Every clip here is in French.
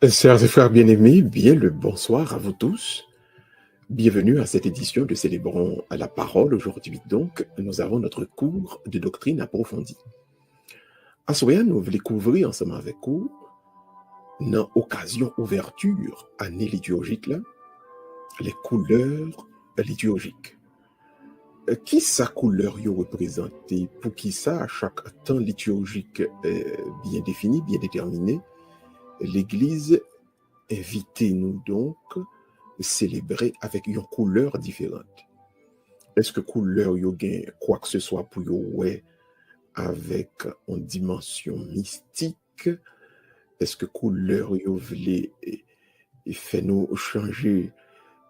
Chers et frères bien-aimés, bien le bonsoir à vous tous. Bienvenue à cette édition de Célébrons à la parole. Aujourd'hui, donc, nous avons notre cours de doctrine approfondie. À ce moment, nous voulons découvrir ensemble avec vous, dans occasion ouverture année liturgique, là, les couleurs liturgiques. Qui sa couleur y représentée? Pour qui ça, à chaque temps liturgique bien défini, bien déterminé, l'Église invite-nous donc célébrer avec une couleur différente. Est-ce que couleur yo gen quoi que ce soit pour yo ouais avec une dimension mystique? Est-ce que couleur yo vle fait nous changer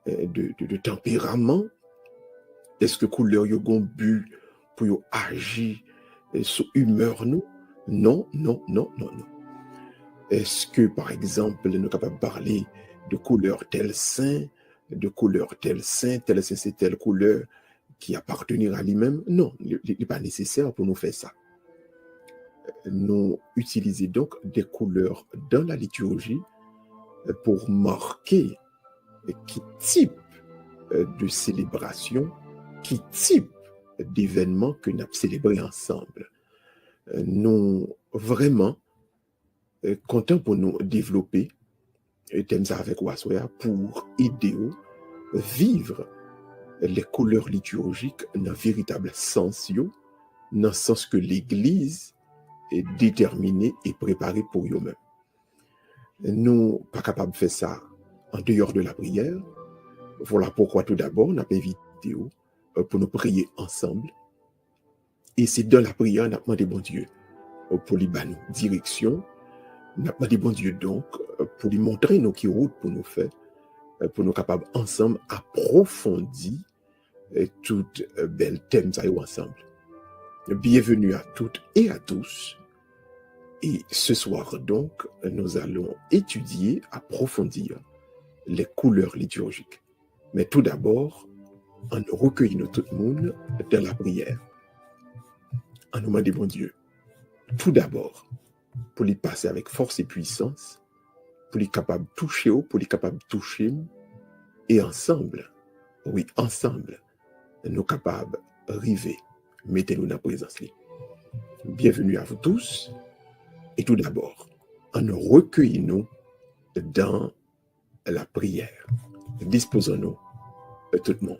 de tempérament? Est-ce que couleur yo gon but pour yo agir sur humeur nous? Non, non, non, non, non. Est-ce que, par exemple, nous sommes capables de parler de couleur tel saint, tel saint, c'est telle couleur qui appartenait à lui-même? Non, il n'est pas nécessaire pour nous faire ça. Nous utilisons donc des couleurs dans la liturgie pour marquer qui type de célébration, qui type d'événement que nous avons célébré ensemble. Nous, vraiment, content pour nous développer thème ça avec Wassoya pour aider à vivre les couleurs liturgiques dans véritable sens, dans le sens que l'Église est déterminée et préparée pour eux-mêmes. Nous pas capables de faire ça en dehors de la prière. Voilà pourquoi tout d'abord, on a invité pour nous prier ensemble. Et c'est dans la prière, on a demandé bon Dieu pour lui donner direction. On a demandé bon Dieu donc pour lui montrer nos qui route pour nous faire, pour nous capables ensemble approfondir toutes belles thèmes ensemble. Bienvenue à toutes et à tous. Et ce soir donc, nous allons étudier, approfondir les couleurs liturgiques. Mais tout d'abord, en nous recueillant tout le monde dans la prière. En nous demandant bon Dieu, tout d'abord, pour les passer avec force et puissance, pour les capables de toucher, pour les capables de toucher, et ensemble, oui, ensemble, nous capables de arriver, mettez-nous dans la présence. Bienvenue à vous tous, et tout d'abord, en nous recueillons dans la prière. Disposons-nous, tout le monde.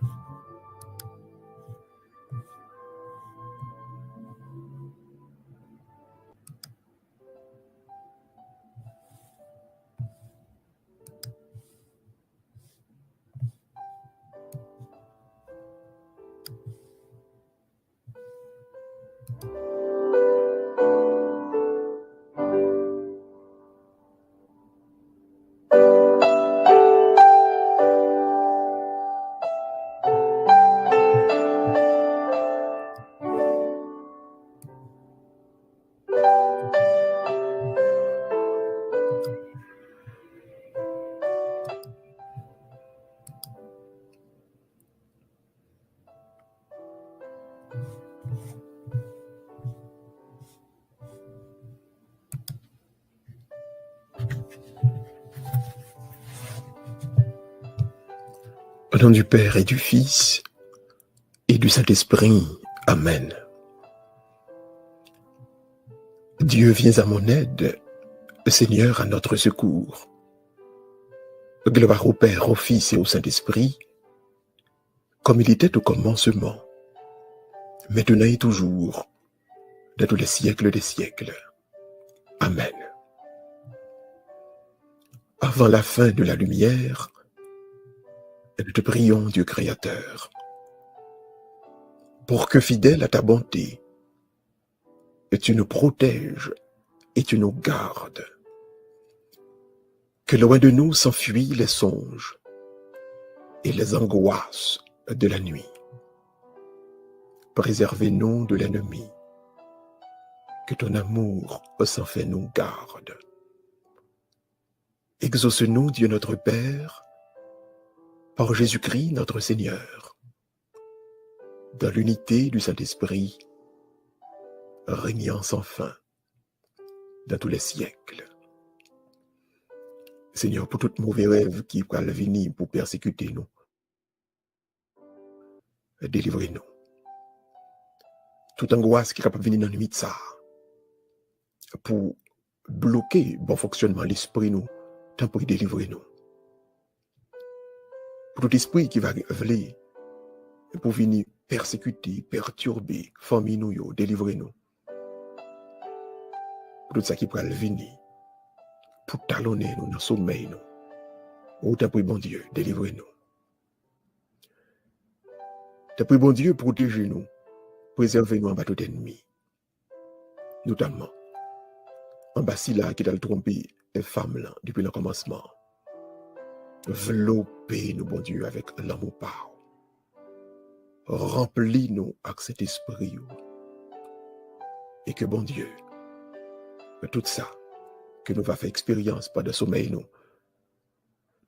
Au nom du Père et du Fils et du Saint-Esprit. Amen. Dieu, viens à mon aide, Seigneur, à notre secours. Gloire au Père, au Fils et au Saint-Esprit, comme il était au commencement, maintenant et toujours, dans tous les siècles des siècles. Amen. Avant la fin de la lumière, nous te prions, Dieu Créateur, pour que, fidèle à ta bonté, tu nous protèges et tu nous gardes. Que loin de nous s'enfuient les songes et les angoisses de la nuit. Préservez-nous de l'ennemi. Que ton amour sans fin nous garde. Exauce-nous, Dieu notre Père, par Jésus-Christ notre Seigneur, dans l'unité du Saint-Esprit, régnant sans fin, dans tous les siècles. Seigneur, pour tout mauvais rêve qui va venir pour persécuter nous, délivrez-nous. Toute angoisse qui est capable de venir dans la nuit de ça, pour bloquer bon fonctionnement de l'esprit nous, tant pour délivrer nous. Pour tout esprit qui va venir pour venir persécuter, perturber, famille nous, délivrer nous. Pour tout ça qui pourra venir pour talonner nous dans le sommeil nous. Autant pour bon Dieu, délivrez nous. Tant pour bon Dieu, protégez nous, préservez nous en bas tout ennemi. Notamment, en bas si là qui t'a trompé les femmes là depuis le commencement. Enveloppez nous, bon Dieu, avec l'amour par. Remplis-nous avec cet esprit. Et que bon Dieu, que tout ça que nous va faire expérience pendant le sommeil, nous,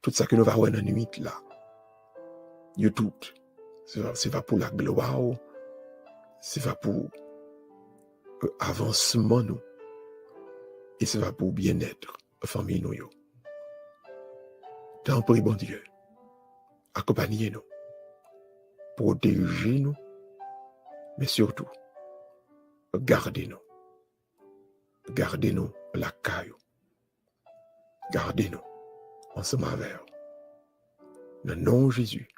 tout ça que nous va voir dans la nuit là, tout, c'est va pour la gloire, c'est va pour avancement nous, et c'est va pour bien-être, famille nous. Tant pis, bon Dieu, accompagnez-nous, protégez-nous, mais surtout, gardez-nous. Gardez-nous la caille. Gardez-nous ensemble avec vous. Dans le nom de Jésus.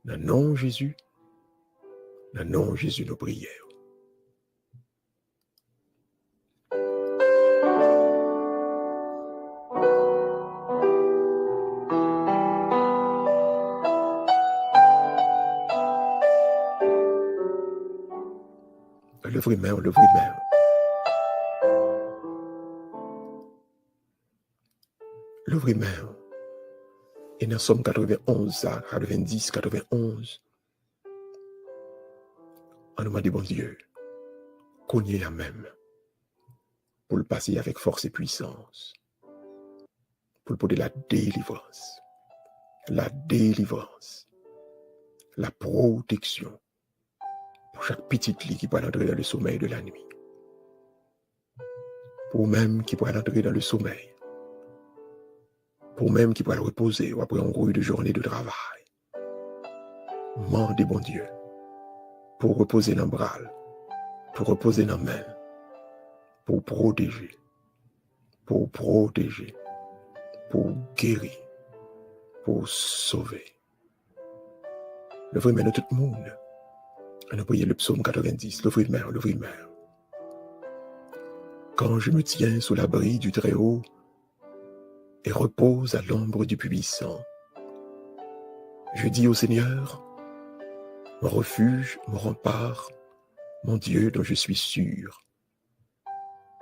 Dans le nom de Jésus. Dans le nom de Jésus, nos prières. Levez main, levez main. Levez main. Et dans Somme 91, 90, 91, on nous dit, bon Dieu, cognez la même pour le passer avec force et puissance, pour le porter la délivrance, la protection pour chaque petite lit qui peut entrer dans le sommeil de la nuit, pour même qui peut entrer dans le sommeil, pour même qui pourra le reposer ou après un gros de journée de travail. Mandez, bon Dieu, pour reposer dans le bras, pour reposer dans la main, pour protéger, pour guérir, pour sauver. Levez main de tout le monde. On a prié le psaume 90, levez main. Quand je me tiens sous l'abri du Très-Haut, et repose à l'ombre du Puissant. Je dis au Seigneur, mon refuge, mon rempart, mon Dieu dont je suis sûr.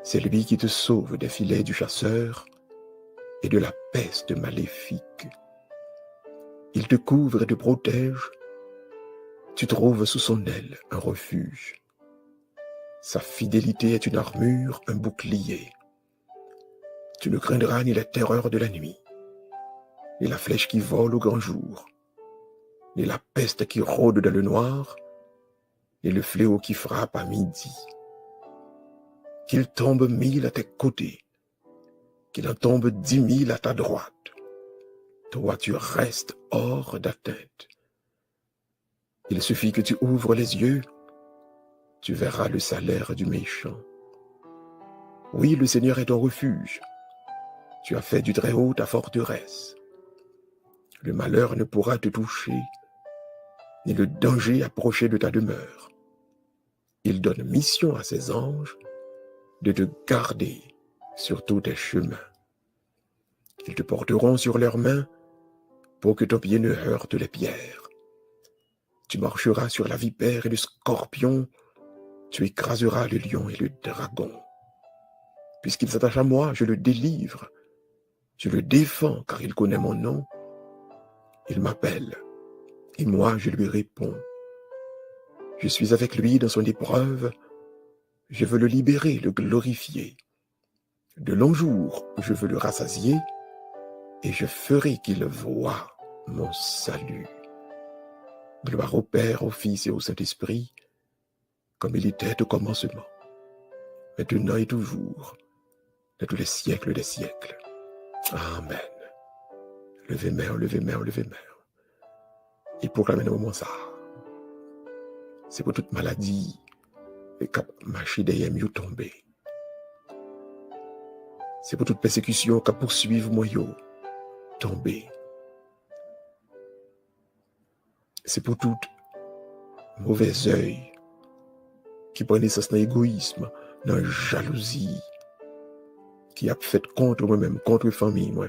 C'est lui qui te sauve des filets du chasseur et de la peste maléfique. Il te couvre et te protège. Tu trouves sous son aile un refuge. Sa fidélité est une armure, un bouclier. Tu ne craindras ni la terreur de la nuit, ni la flèche qui vole au grand jour, ni la peste qui rôde dans le noir, ni le fléau qui frappe à midi. Qu'il tombe 1000 à tes côtés, qu'il en tombe 10 000 à ta droite. Toi, tu restes hors d'atteinte. Il suffit que tu ouvres les yeux, tu verras le salaire du méchant. Oui, le Seigneur est ton refuge. Tu as fait du Très-Haut ta forteresse. Le malheur ne pourra te toucher, ni le danger approcher de ta demeure. Il donne mission à ses anges de te garder sur tous tes chemins. Ils te porteront sur leurs mains pour que ton pied ne heurte les pierres. Tu marcheras sur la vipère et le scorpion, tu écraseras le lion et le dragon. Puisqu'il s'attache à moi, je le délivre. Je le défends car il connaît mon nom. Il m'appelle et moi je lui réponds. Je suis avec lui dans son épreuve. Je veux le libérer, le glorifier. De longs jours, je veux le rassasier et je ferai qu'il voie mon salut. Gloire au Père, au Fils et au Saint-Esprit, comme il était au commencement, maintenant et toujours, dans tous les siècles des siècles. Amen. Levez main, levez main, levez main. Et proclamez dans le moment ça. C'est pour toute maladie et cap marcher derrière mieux tomber. C'est pour toute persécution qui poursuivre moi yo tomber. C'est pour tout mauvais œil qui prend naissance dans l'égoïsme, dans la jalousie, qui a fait contre moi-même, contre famille, moi,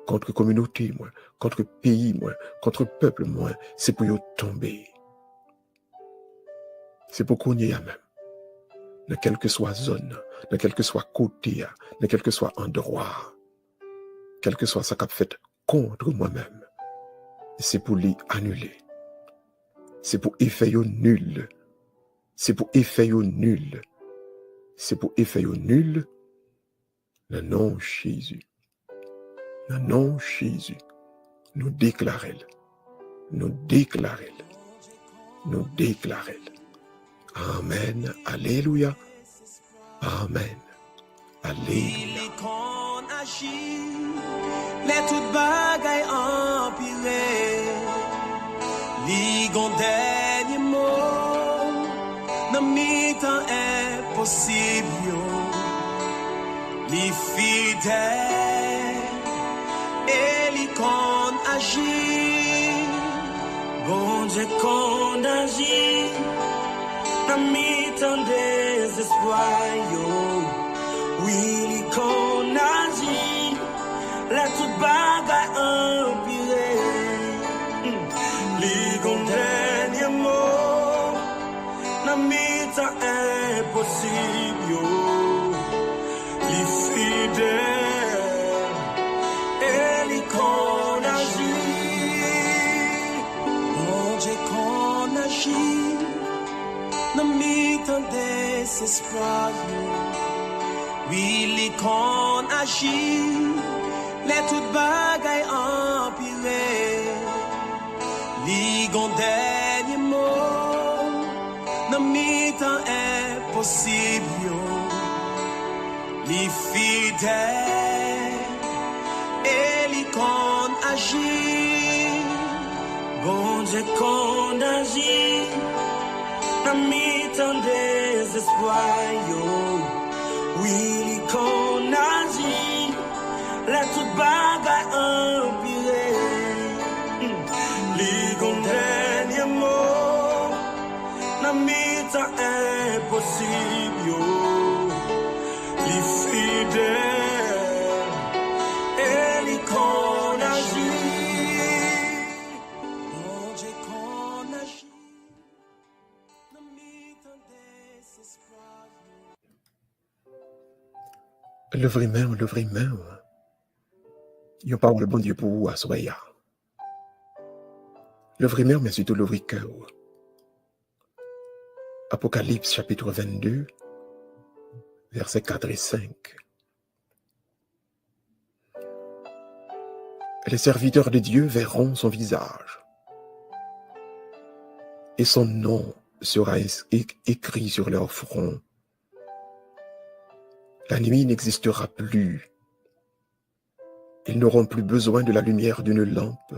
contre communauté, moi, contre pays, moi, contre peuple, moi. C'est pour yo tomber. C'est pour qu'on y a même. Dans quelle que soit zone, dans quel que soit côté, dans quel que soit endroit, quel que soit ça qu'a fait contre moi-même, c'est pour les annuler. C'est pour effet nul. C'est pour effet nul. C'est pour effet nul. Le nom de Jésus. Le nom de Jésus. Nous déclarons. Nous déclarons. Nous déclarons. Amen. Alléluia. Amen. Alléluia. Les toutes bagailles empilées, li gon dernier mot, dans mi-temps impossible, li fidèle, et li kon agit, bon Dieu kon agit, dans mi-temps désespoir, oui li kon agit. La toute bagaille empirée, li gon dernier mot, nan mi-temps impossible, li fidèle, et li kon agit, bon Dieu kon agit, nan mi-temps désespoir, oui li kon agit. Les toutes bagailles empilées, li gon dernier mot, nan mi-temps impossible, li fidèle, et li kon agit, bon Dieu kon agit, nan mi-temps désespoir, oui li kon agit. La toute bagaille empirée, li gon dernier mot, nan mi-temps impossible, li fidèle, et li kon agit, bon Dieu kon agit, nan mi-temps désespoir. Levez main, levez main. Yo parle bon Dieu pour vous à soya. Levez main, mais surtout levez cœur. Apocalypse chapitre 22, versets 4 et 5. Les serviteurs de Dieu verront son visage, et son nom sera écrit sur leur front. La nuit n'existera plus. Ils n'auront plus besoin de la lumière d'une lampe,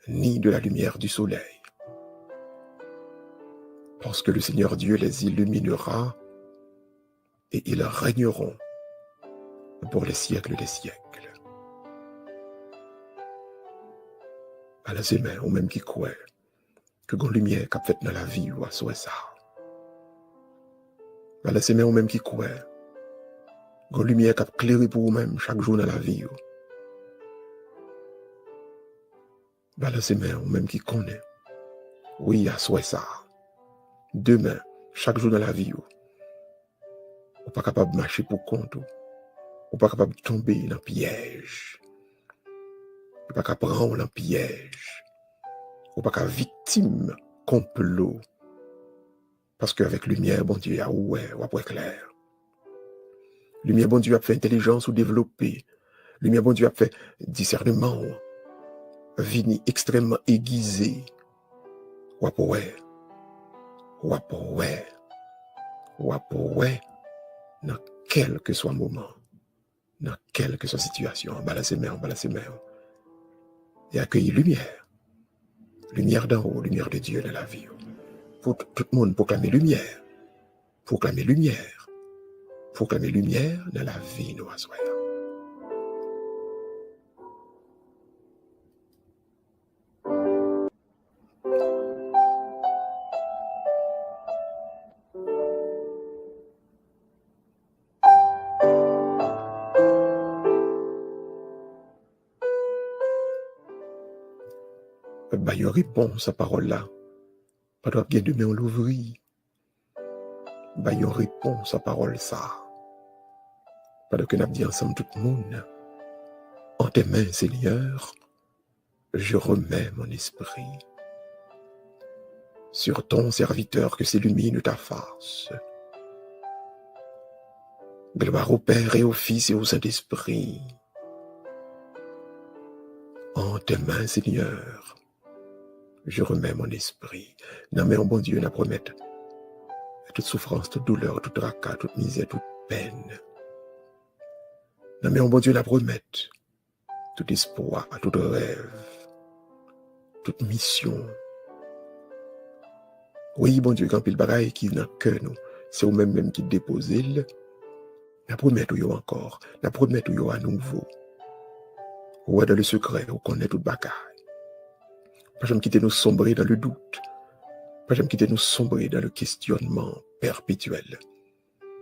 ni de la lumière du soleil, parce que le Seigneur Dieu les illuminera et ils régneront pour les siècles des siècles. À la semaine, ou même qui croit que la lumière qu'a fait dans la vie ou à soi ça. À la semaine, ou même qui croit que la lumière qu'a éclairé pour vous-même chaque jour dans la vie. À la semaine, ou même qui connaît, oui, à soi ça. Demain, chaque jour dans la vie, ou pas capable de marcher pour compte, ou pas capable de tomber dans le piège, ou pas capable de prendre dans le piège, ou pas capable de victime complot, parce qu'avec lumière, bon Dieu, ou après clair. Lumière, bon Dieu, a fait intelligence ou développer. Lumière, bon Dieu, a fait discernement, vini extrêmement aiguisé. Ou après, dans quel que soit moment, dans quelle que soit la situation, en bas de ses mains, et accueillir lumière. Lumière d'en haut, lumière de Dieu dans la vie. Pour tout le monde, proclamer lumière. Proclamer lumière. Proclamer lumière dans la vie, nous, à soi. Bah, il répond sa parole là. Pas de bien demain on l'ouvrit. Bah, il répond sa parole ça. Pas de que nous dit ensemble tout le monde. En tes mains, Seigneur, je remets mon esprit. Sur ton serviteur que s'illumine ta face. Gloire au Père et au Fils et au Saint-Esprit. En tes mains, Seigneur, je remets mon esprit. Non, mais, bon Dieu, nous promettre toute souffrance, toute douleur, toute tracas, toute misère, toute peine. Non, mais, bon Dieu, nous promettre tout espoir, tout rêve, toute mission. Oui, bon Dieu, quand il bagaille qui n'a que nous, c'est vous-même qui déposez le. Nous promettre encore, nous promettre à nouveau. Ou dans le secret, on connaît toute bagaille. Pas jamais quitter nous sombrer dans le doute. Pas jamais quitter nous sombrer dans le questionnement perpétuel.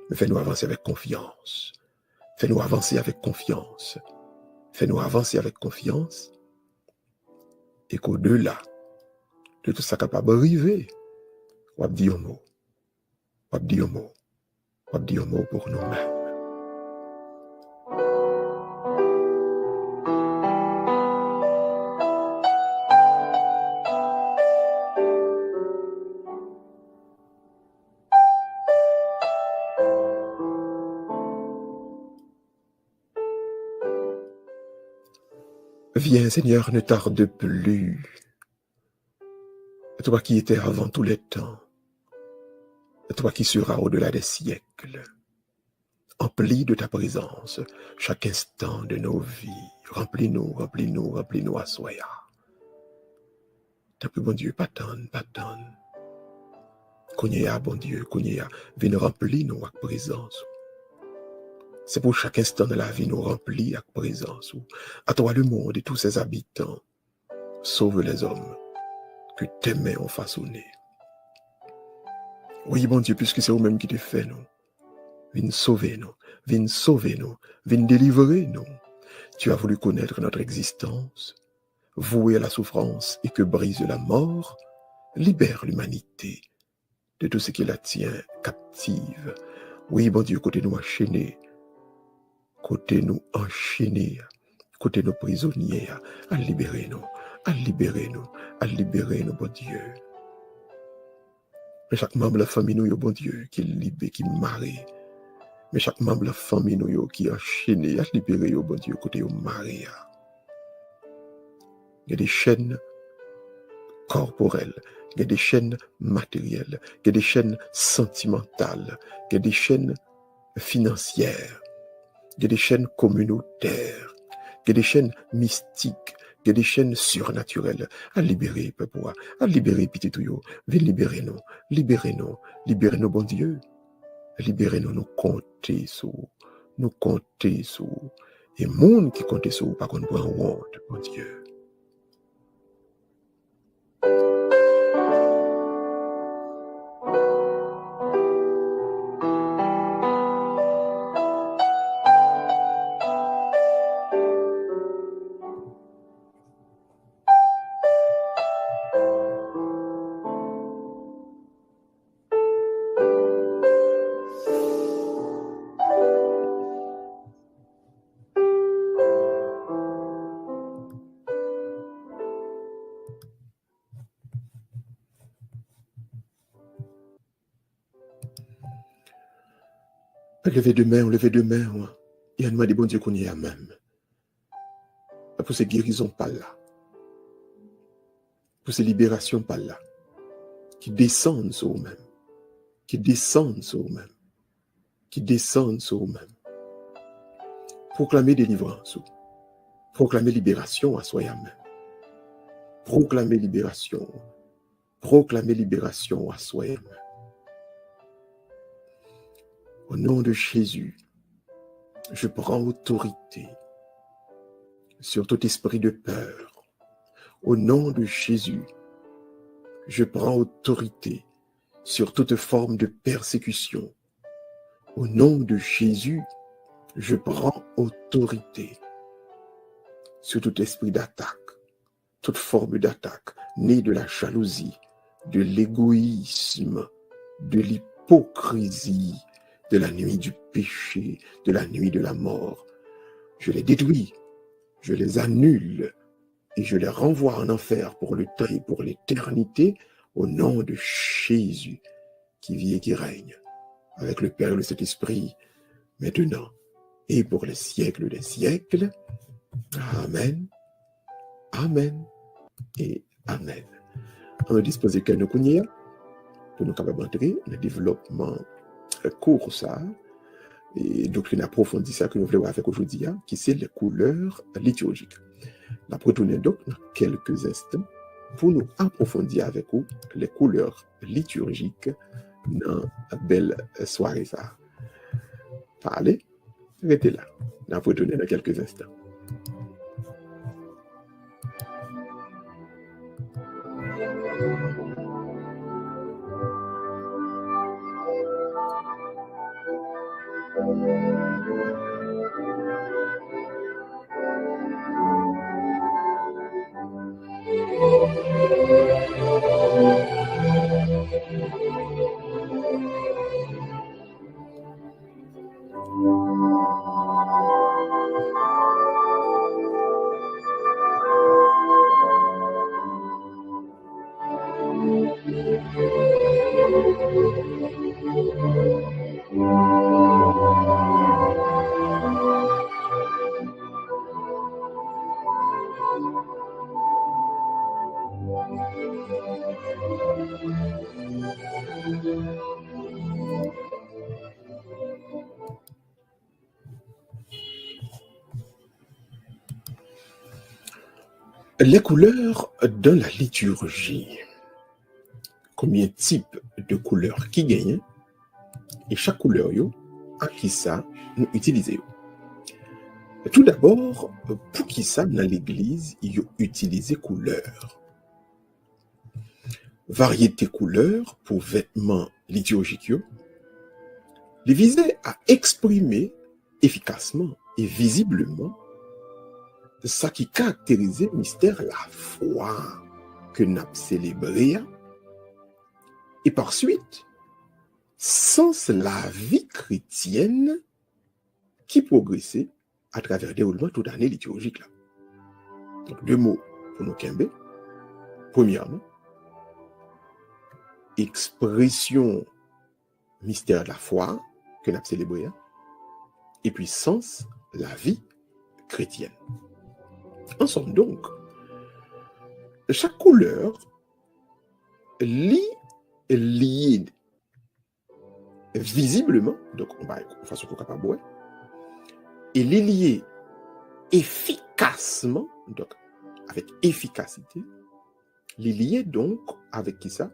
Mais fais-nous avancer avec confiance. Fais-nous avancer avec confiance. Fais-nous avancer avec confiance. Et qu'au-delà de tout ça capable d'arriver, on va dire un mot. On va dire un mot. On va dire un mot pour nous-mêmes. Viens, Seigneur, ne tarde plus. Toi qui étais avant tous les temps, toi qui seras au-delà des siècles, emplis de ta présence chaque instant de nos vies. Remplis-nous, remplis-nous, remplis-nous à soya. T'as plus, bon Dieu, pas tant. Konyea, bon Dieu, Konyea, viens remplir nous avec présence. C'est pour chaque instant de la vie nous remplir avec présence. À toi le monde et tous ses habitants, sauve les hommes que tes mains ont façonnés. Oui, bon Dieu, puisque c'est vous-même qui te fait, nous. Viens sauver nous, viens délivrer nous. Tu as voulu connaître notre existence, vouer à la souffrance et que brise la mort, libère l'humanité de tout ce qui la tient captive. Oui, bon Dieu, côté nous enchaînés, côté nous prisonniers, à libérer nous, bon Dieu. Mais chaque membre de la famille, nous, bon Dieu, qui libère, qui marie. Mais chaque membre de la famille, nous, qui est enchaîné, à libérer, bon Dieu, côté marie. Il y a des chaînes corporelles, il y a des chaînes matérielles, il y a des chaînes sentimentales, il y a des chaînes financières, il y a des chaînes communautaires, il y a des chaînes mystiques, il y a des chaînes surnaturelles à libérer, peuple, à libérer, petit tuyau. Viens libérer-nous, bon Dieu. Libérez-nous, nous compter sur. Et monde qui compte sur, par contre, pour honte, bon Dieu. Levez de main, et on nous dit, bon Dieu, qu'on y est même. Pour ces guérisons pas là, pour ces libérations pas là, qui descendent sur eux-mêmes, proclamer délivrance, proclamer libération à soi-même. Proclamer libération à soi-même. Au nom de Jésus, je prends autorité sur tout esprit de peur. Au nom de Jésus, je prends autorité sur toute forme de persécution. Au nom de Jésus, je prends autorité sur tout esprit d'attaque, toute forme d'attaque née de la jalousie, de l'égoïsme, de l'hypocrisie, de la nuit du péché, de la nuit de la mort. Je les détruis, je les annule et je les renvoie en enfer pour le temps et pour l'éternité au nom de Jésus qui vit et qui règne avec le Père et le Saint-Esprit maintenant et pour les siècles des siècles. Amen, amen et amen. On va disposer que nous connaissons pour nous capables d'entrer dans le développement court ça et doctrine approfondie ça que nous voulons voir avec aujourd'hui, qui c'est les couleurs liturgiques. Nous allons retourner donc dans quelques instants pour nous approfondir avec vous les couleurs liturgiques dans la belle soirée ça. Parlez, restez là. Nous allons retourner dans quelques instants. Les couleurs dans la liturgie. Combien de types de couleurs qui gagnent et chaque couleur yo, à qui ça nous utilisons. Tout d'abord, pour qui ça dans l'église, ils utilisent couleurs. Variété couleurs pour vêtements liturgiques yo, les visaient à exprimer efficacement et visiblement ça qui caractérisait le mystère, la foi que nous avons célébré. Et par suite, sens la vie chrétienne qui progressait à travers le déroulement toute l'année liturgique. Là. Donc, deux mots pour nous quimber. Premièrement, expression mystère de la foi que nous avons célébré. Et puis, sens la vie chrétienne. Ensemble donc, chaque couleur liée visiblement, donc on va façon qu'on est capable de voir, et liée efficacement, donc avec efficacité, liée donc avec qui ça?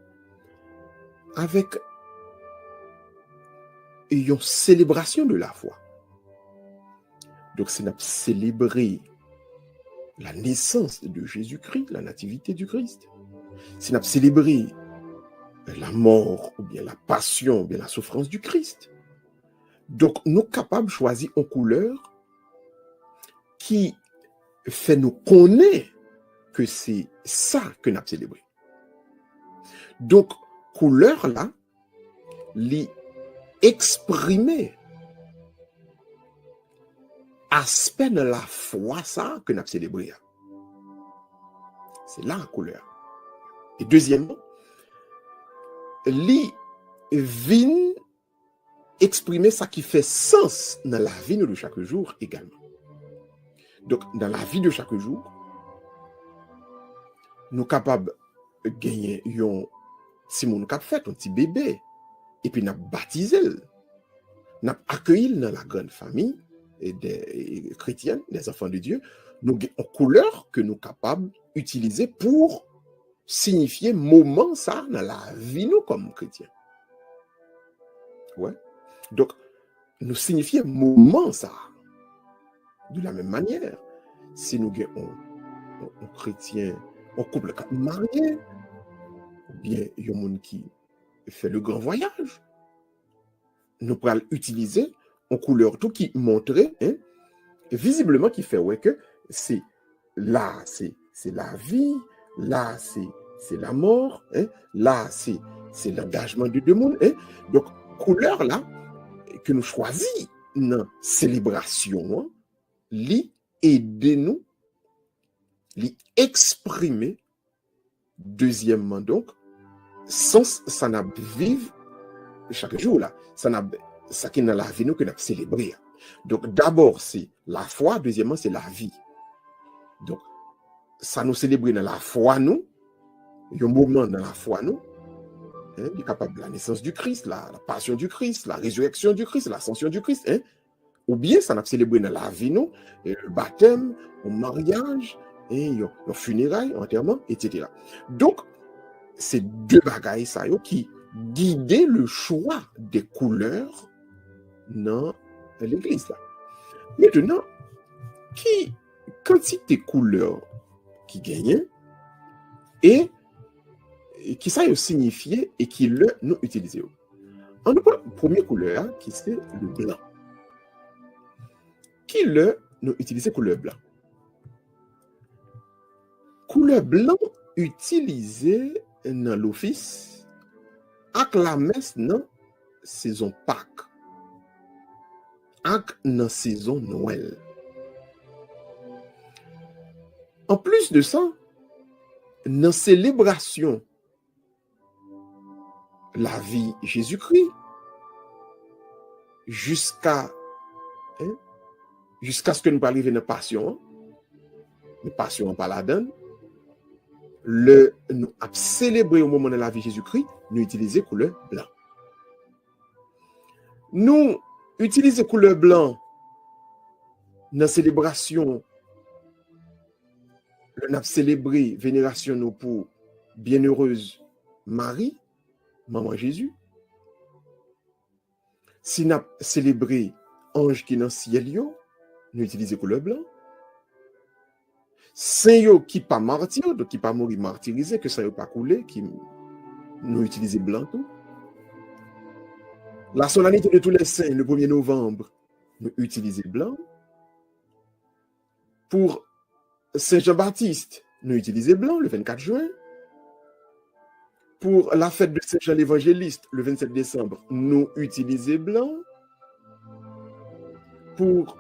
Avec une célébration de la foi. Donc c'est notre célébrer la naissance de Jésus-Christ, la nativité du Christ. C'est notre célébrer la mort, ou bien la passion, ou bien la souffrance du Christ. Donc, nous sommes capables de choisir une couleur qui fait nous connaître que c'est ça que nous avons célébré. Donc, couleur là, les exprimer aspect de la foi ça que nous avons célébré. C'est là la couleur. Et deuxièmement, li vin exprimer ça qui fait sens dans la vie de chaque jour également. Donc, dans la vie de chaque jour, nous sommes capables de gagner si nous avons fait un petit bébé, et puis nous avons baptisé, nous avons accueilli dans la grande famille, des chrétiens, des enfants de Dieu, nous avons une couleur que nous sommes capables d'utiliser pour signifier moment ça dans la vie nous comme chrétiens. Ouais. Donc, nous signifions moment ça. De la même manière, si nous avons un chrétien, un couple marié, ou bien il y a un monde qui fait le grand voyage, nous pourrons utiliser une couleur tout qui montrait, visiblement qui fait ouais, que c'est là, c'est la vie, là, c'est la mort, là, c'est l'engagement de deux mondes. Donc, couleur là, que nous choisissons dans la célébration, li aider nous, li exprimer, deuxièmement donc, sens ça n'a vivre chaque jour là, ça qui est dans la vie nous que nous célébrer. Donc d'abord c'est la foi, deuxièmement c'est la vie. Donc ça nous célébrer dans la foi nous, il y a un moment dans la foi nous, il est capable de la naissance du Christ, la passion du Christ, la résurrection du Christ, l'ascension du Christ, ou bien ça n'a célébré dans la vie nous, le baptême, le mariage, le funérailles, l'enterrement, etc. Donc c'est deux bagailles ça qui guider le choix des couleurs dans l'église là. Maintenant, qui quantité de couleurs qui gagnent et qui ça signifier et qui le nous utiliser. En première couleur qui c'est le blanc. Qui le nous utiliser couleur blanc. Couleur blanc utilisée dans l'office avec la messe dans saison Pâques, avec dans saison Noël. En plus de ça, dans célébration la vie Jésus-Christ jusqu'à ce que nous arrivions dans la passion, la passion en paladin, nous avons célébré au moment de la vie Jésus-Christ, nous utilisons couleur blanc. Nous utilisons couleur blanc dans la célébration, nous avons célébré vénération nous pour bienheureuse Marie, maman Jésus. Si nous avons célébré ange qui est dans le ciel, nous utilisons couleur blanc. Saint yo qui pas martyr, donc qui pas mourir martyrisé, que ça yo pas coulé, qui nous utilisons blanc tout. La solennité de tous les saints, le 1er novembre, nous utilisons blanc. Pour Saint Jean-Baptiste, nous utilisons blanc le 24 juin. Pour la fête de Saint Jean l'Évangéliste, le 27 décembre, nous utilisons blanc. Pour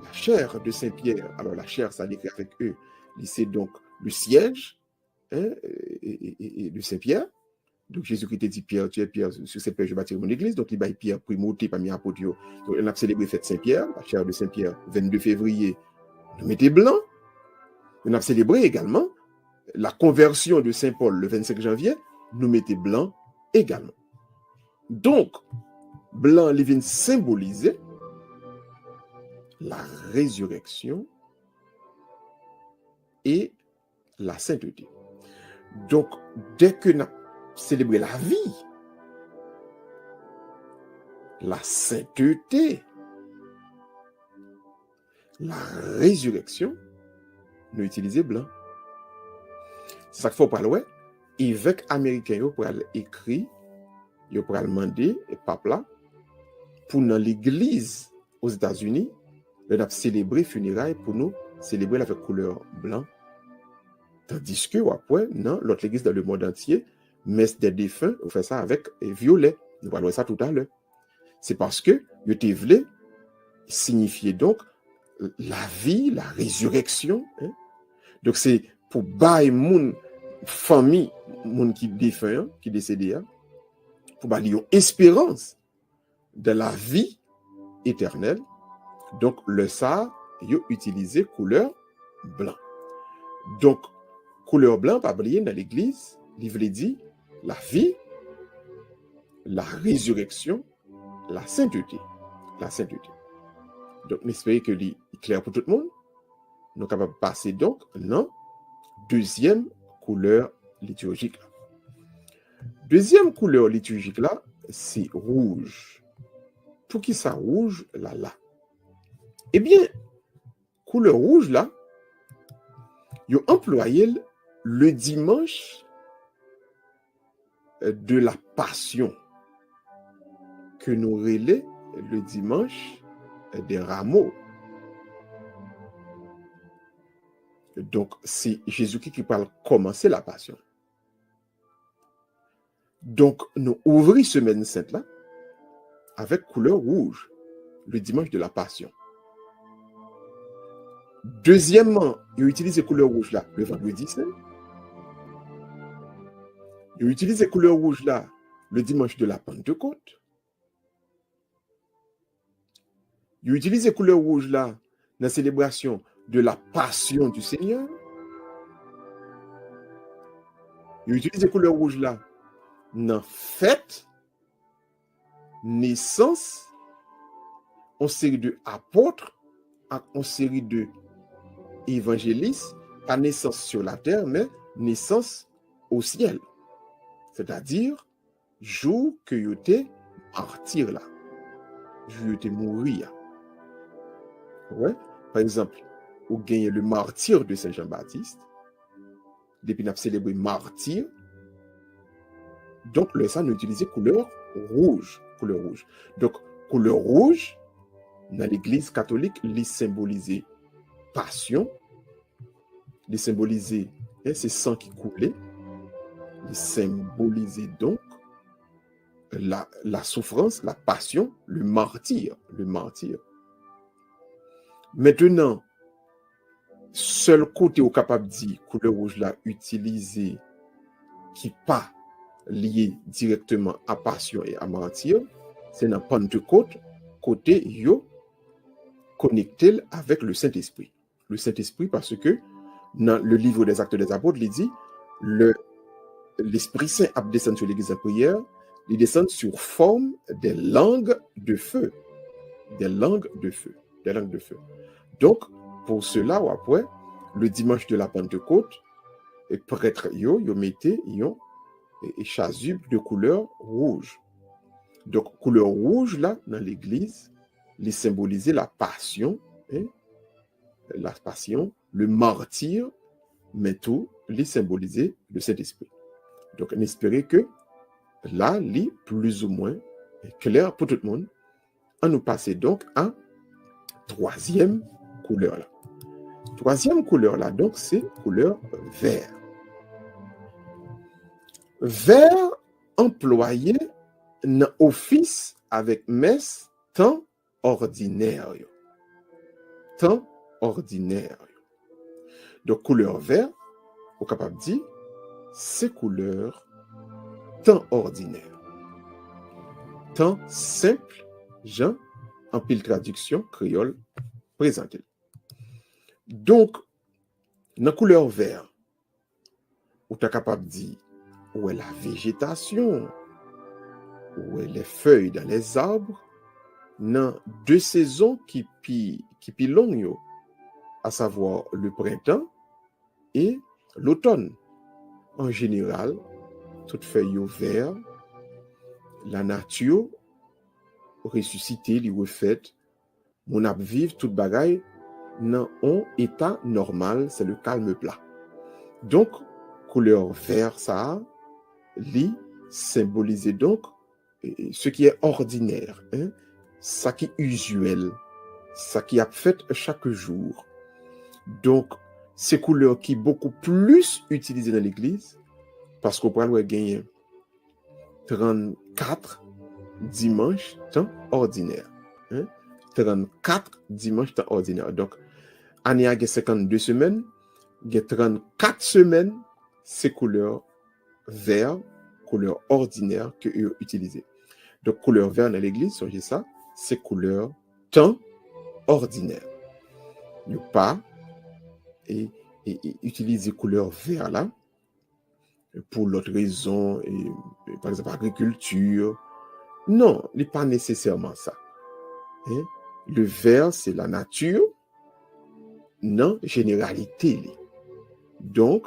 la chair de Saint-Pierre, alors la chair, ça décrit avec eux, c'est donc le siège et de Saint-Pierre. Donc Jésus-Christ dit Pierre, tu es Pierre, sur cette pierre je bâtirai mon église. Donc il va Pierre primauté parmi les apôtres. Donc on a célébré fête Saint-Pierre, la chair de Saint-Pierre, 22 février, nous mettez blanc. On a célébré également la conversion de Saint-Paul le 25 janvier, nous mettez blanc également. Donc, blanc, il vient symboliser la résurrection et la sainteté. Donc, dès que nous avons célébré la vie, la sainteté, la résurrection, nous utilisons blanc. C'est ça qu'il faut parler. Évêque américain pour écrire, pour demander et pape là, pour dans l'église aux États-Unis, nous avons célébré funérailles pour nous célébrer avec couleur blanc. Tandis que, après, dans l'autre église dans le monde entier, messe des défunts, on fait ça avec violet. Nous allons voir ça tout à l'heure. C'est parce que le tévlé signifiait donc la vie, la résurrection. Donc, c'est pour bailler mon famille, mon qui défunt, qui décédé, pour bailler une espérance de la vie éternelle. Donc, le ça, il utilisé couleur blanc. Donc, couleur blanc, pas oublier dans l'église, il veut dire la vie, la résurrection, la sainteté. La sainteté. Donc, j'espère que c'est clair pour tout le monde. Nous sommes capables de passer donc dans deuxième couleur liturgique. Deuxième couleur liturgique là, c'est rouge. Pour qui ça rouge là? Eh bien, couleur rouge là, ils ont employé le dimanche de la Passion, que nous relais le dimanche des rameaux. Donc, c'est Jésus-Christ qui parle commencer la Passion. Donc, nous ouvrons semaine sainte là avec couleur rouge, le dimanche de la Passion. Deuxièmement, ils utilisent les couleurs rouges là le vendredi saint. Ils utilisent les couleurs rouges là le dimanche de la Pentecôte. Ils utilisent les couleurs rouges là dans la célébration de la Passion du Seigneur. Ils utilisent les couleurs rouges là dans fête, naissance, en série de apôtres, en série de évangélistes, pas naissance sur la terre, mais naissance au ciel. C'est-à-dire, jour que vous êtes martyr là, jour que vous êtes mourir. Ouais? Par exemple, vous gagnez le martyr de Saint Jean-Baptiste, depuis nous avons célébré martyr, donc le sang nous utilisait couleur rouge. Donc, couleur rouge, dans l'Église catholique, il symbolisait passion, il symbolisait ce sang qui coulait, il symbolisait donc la souffrance, la passion, le martyr. Maintenant, seul côté au capable de dire couleur rouge là utilisé qui pas lié directement à passion et à martyr, c'est dans Pentecôte côté yo connecté avec le Saint-Esprit. Le Saint-Esprit parce que dans le livre des Actes des Apôtres, il dit l'Esprit Saint a descendu sur l'église en prière, il descend sur forme des langues de feu. Donc, pour cela, ou après, le dimanche de la Pentecôte, les prêtres, ils mettaient et chasuble de couleur rouge. Donc, couleur rouge, là, dans l'église, il symbolisait la passion, le martyr, mais tout, il symbolisait le Saint-Esprit. Donc, on espérait que là, il est plus ou moins clair pour tout le monde. On nous passait donc à troisième couleur là. Troisième couleur là, donc, c'est couleur vert. Vert employé dans office avec messe temps ordinaire. Donc, couleur vert, on est capable de dire, c'est couleur temps ordinaire. Temps simple, Jean, en pile traduction créole présenté. Donc, dans couleur vert, on est capable de dire où est la végétation, où est les feuilles dans les arbres, dans deux saisons qui longues, à savoir le printemps et l'automne. En général, toutes feuilles vertes, la nature ressuscitée, les refaite, mon ap vivre toute bagaille dans un état normal, c'est le calme plat. Donc, couleur vert, ça, li symbolisait donc ce qui est ordinaire, ça qui est usuel, ça qui a fait chaque jour. Donc, ces couleurs qui sont beaucoup plus utilisées dans l'église, parce qu'on pourrait gagner 34 dimanches temps ordinaire. 34 dimanches temps ordinaire. Donc, année a 52 semaines, il y a 34 semaines, ces couleurs vert, couleur ordinaire que eux utilisent. Donc, couleur vert dans l'église, songez ça, c'est couleur temps ordinaire. Ne pas et utiliser couleur vert là pour l'autre raison, par exemple agriculture. Non, il n'est pas nécessairement ça. Le vert, c'est la nature, non généralité. Donc,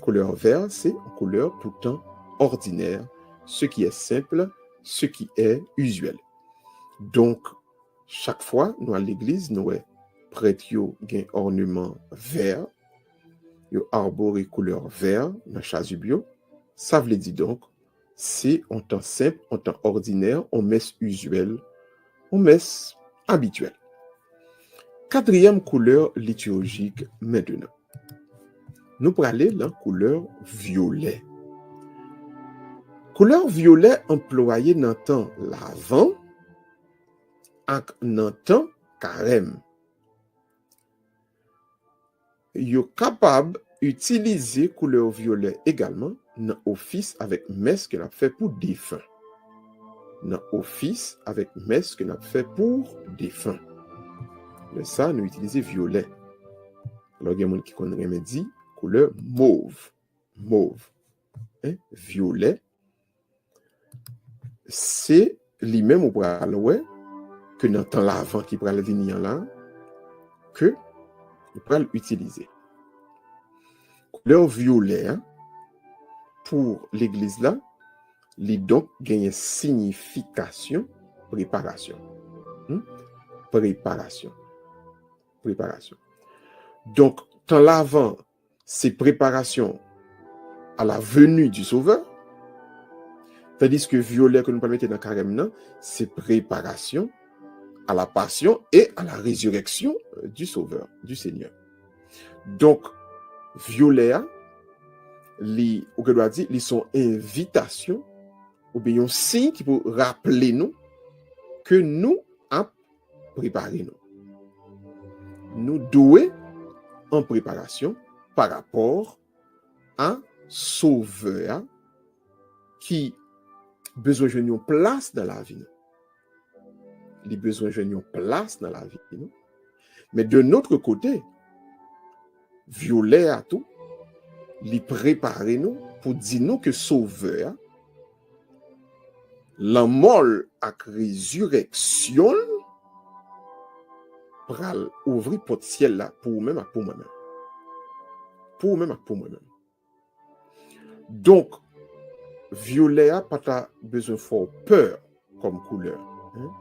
couleur vert, c'est une couleur pourtant ordinaire, ce qui est simple, ce qui est usuel. Donc, chaque fois, nous à l'église, nous prêtre yo gen ornement vert, yo arbore couleur vert dans chasuble. Ça veut dire donc, c'est en temps simple, en temps ordinaire, en messe usuelle, en messe habituelle. Quatrième couleur liturgique maintenant. Nous pourrons aller dans la couleur violet. Couleur violet employée dans le temps l'avant et dans le temps carême. Yo capable d'utiliser couleur violet également dans l'office avec messe que l'a fait pour défunt. Dans l'office avec messe que l'a fait pour défunt. Mais ça, nous utilisons violet. Alors, il y a des gens qui connaissent dit couleur mauve. Mauve. Hein? Violet. C'est lui-même au bras que dans le temps l'avant qui pourra venir là, que nous pourrons l'utiliser. Couleur violet, hein, pour l'église là, il donc gagne signification préparation. Préparation. Préparation. Donc, temps l'avant, c'est préparation à la venue du Sauveur. Tandis que violet que nous pouvons mettre dans le carême, c'est préparation à la passion et à la résurrection du Sauveur, du Seigneur. Donc, violet, ils sont invitations ou bien un signe qui peut rappeler nous que nous avons préparé nous. Nous doués en préparation par rapport à Sauveur qui besoin de une place dans la vie. Les besoins de une place dans la vie. Mais de notre côté, violet à tout, les préparer nous pour dire nous que Sauveur, la mort à résurrection, pral ouvrir porte ciel là pour même pour moi-même. Pour même pour moi-même. Donc, violet a pas besoin fort peur comme couleur. Hein?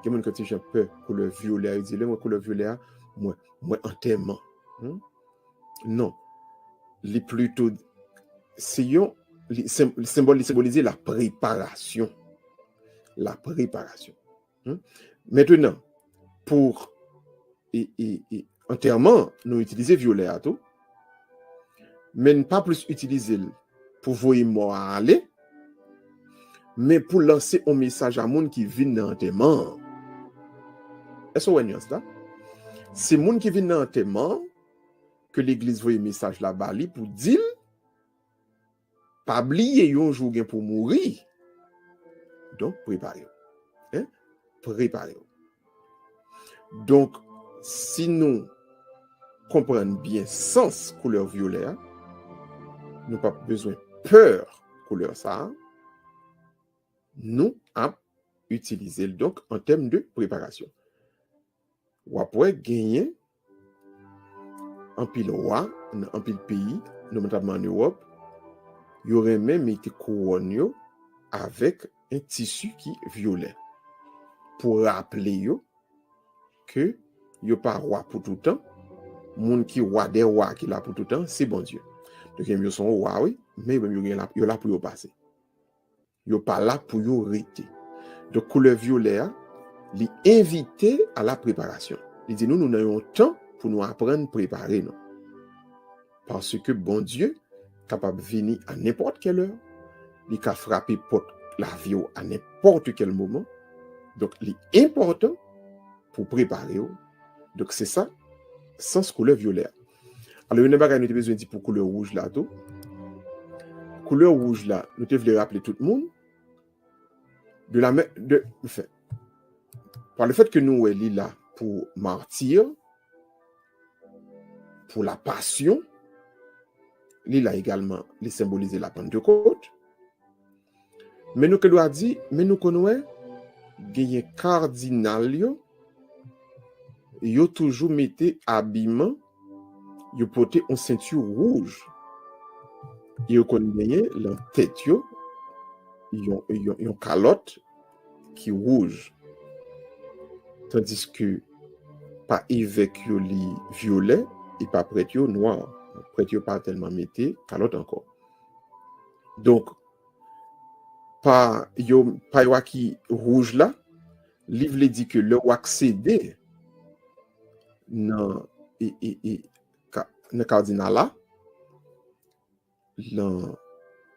Quelqu'un quand j'ai peur couleur violet, il dit le couleur violet moi enterrement. Hein? Non. Les plutôt symboliser la préparation. La préparation. Hein? Maintenant, pour enterrement, nous utilisons violet à tout, mais ne pas plus utiliser pour voir mort à aller, mais pour lancer un message à monde qui vient dans l'enterrement. Est-ce que vous voyez ça? C'est monde qui vient dans l'enterrement que l'église voit un message là-bas pour dire pas oublier un jour pour mourir. Donc préparez-vous. Hein? Préparez-vous. Donc si nous comprenons bien sens couleur violet, nous n'avons pas besoin de peur couleur ça. Nous avons utilisé donc en termes de préparation. Ou après gagner en pile roi, en pile pays, notamment en Europe, il y aurait même été couronné avec un tissu qui est violet pour rappeler que il n'y a pas roi pour tout le temps. Moun qui roi des rois qui là pour tout le temps, c'est bon Dieu. Donc ils sont roi oui, mais ils sont là pour y passer. Ils sont pas là pour y rester. Donc couleur violet, il invité à la préparation. Il dit nous avons temps pour nous apprendre à préparer nous. Parce que bon Dieu capable de venir à n'importe quelle heure, il peut frapper porte la vie à n'importe quel moment. Donc il est important pour préparer. Donc c'est ça, sens couleur violet. Alors une bagage nous avons besoin de dire pour couleur rouge là tout. Couleur rouge là, nous devons rappeler tout le monde de la fait. Par le fait que nous sommes là pour martyr, pour la passion, il a également symboliser la Pentecôte. Mais nous que doit dire, mais nous connaissons gagner cardinal yo toujours mettait habillement, yo portait une ceinture rouge. Yo kon gagné la tête yo, yon calotte qui rouge. Tandis que pas évêque yo li violet et pas prêtre yo noir. Prêtre yo pas tellement mettait calotte encore. Donc pas yo qui rouge là, livre dit que le ou accéder dans le cardinal là,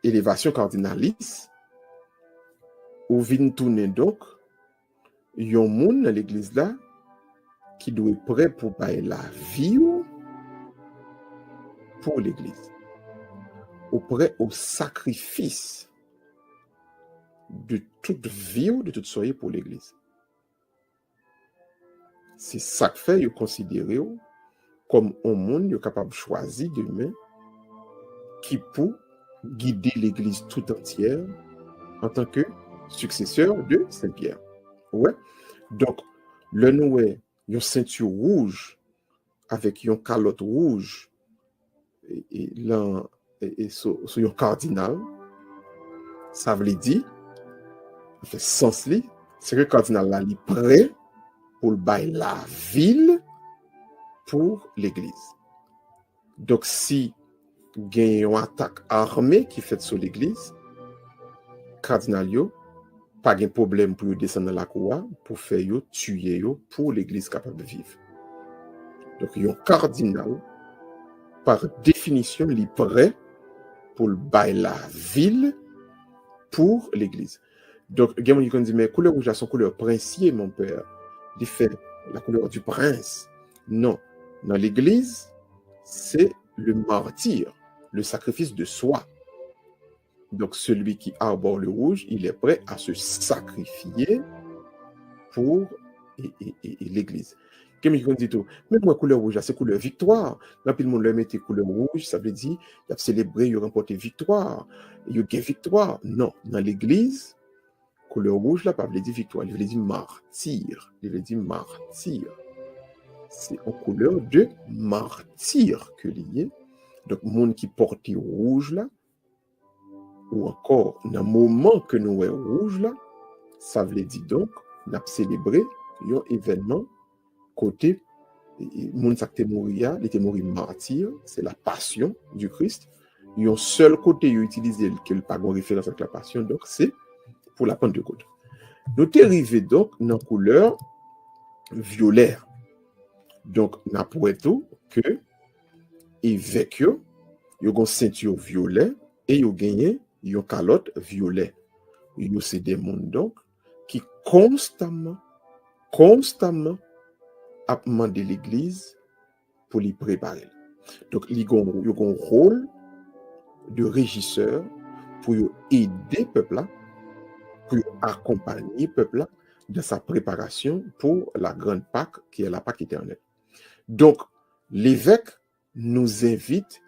l'élévation cardinalice, ou vin tourner donc, yon moun dans l'église là, qui doit être prêt pour bailler la vie pour l'église, ou prêt au sacrifice de toute vie ou de toute soirée pour l'église. C'est ça que fait, vous considérez comme un monde capable de choisir demain qui peut guider l'église tout entière en tant que successeur de Saint-Pierre. Ouais. Donc, le noué, une ceinture rouge avec une calotte rouge et sur un cardinal, ça veut dire, fait sens li, c'est que le cardinal là, il est prêt pour bailler la ville pour l'église. Donc, si il y a une attaque armée qui fait sur l'église, cardinal yo, pas de problème pour descendre dans la cour pour faire yo tuer yo pour l'église capable de vivre. Donc, un cardinal, par définition, il est prêt pour bailler la ville pour l'église. Donc, il y a des gens qui disent, mais couleur rouge, c'est couleur princier, mon père. Il fait la couleur du prince. Non. Dans l'église, c'est le martyr, le sacrifice de soi. Donc, celui qui arbore le rouge, il est prêt à se sacrifier pour l'église. Comme ils dit tout, mais moi, couleur rouge, c'est couleur victoire. Là, puis le monde leur mettait couleur rouge, ça veut dire, il a célébré, il a remporté victoire, il a gagné victoire. Non, dans l'église, couleur rouge, là, pas veut dire victoire, il veut dire martyr. Il veut dire martyr. C'est en couleur de martyr que lié. Donc, monde qui porte rouge, là, ou encore, dans le moment que nous sommes rouge, là, ça veut dire donc, nous avons célébré un événement côté, monde qui était mort, il était mort martyr, c'est la passion du Christ. Il y a un seul côté utilisé qui n'est pas en référence avec la passion, donc c'est pour la Pentecôte. Nous sommes arrivés donc dans la couleur violet. Donc, nous avons tout que évêque, il y a une ceinture violet et il y a gagné une calotte violet. Il y a des mondes donc qui constamment a demandé l'église pour l'y préparer. Donc, il y a un rôle de régisseur pour aider le peuple là, pour accompagner le peuple là dans sa préparation pour la grande Pâque qui est la Pâque éternelle. Donc, l'évêque nous invite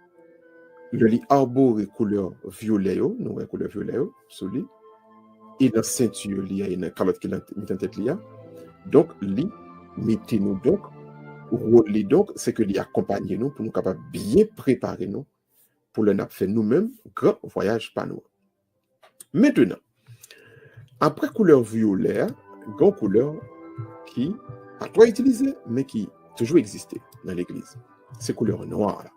le lit arboré couleur violet, nous avons couleur violet sur lui, et dans la ceinture, il y a une calotte qui est en tête. Donc, lui, mettez-nous donc, rôle donc, c'est que lui accompagne nous pour nous capables bien préparer nous pour le faire nous-mêmes, grand voyage par nous. Maintenant, après couleur violet, grande couleur qui n'a pas utilisée, mais qui toujours existé dans l'église. C'est couleur noire là.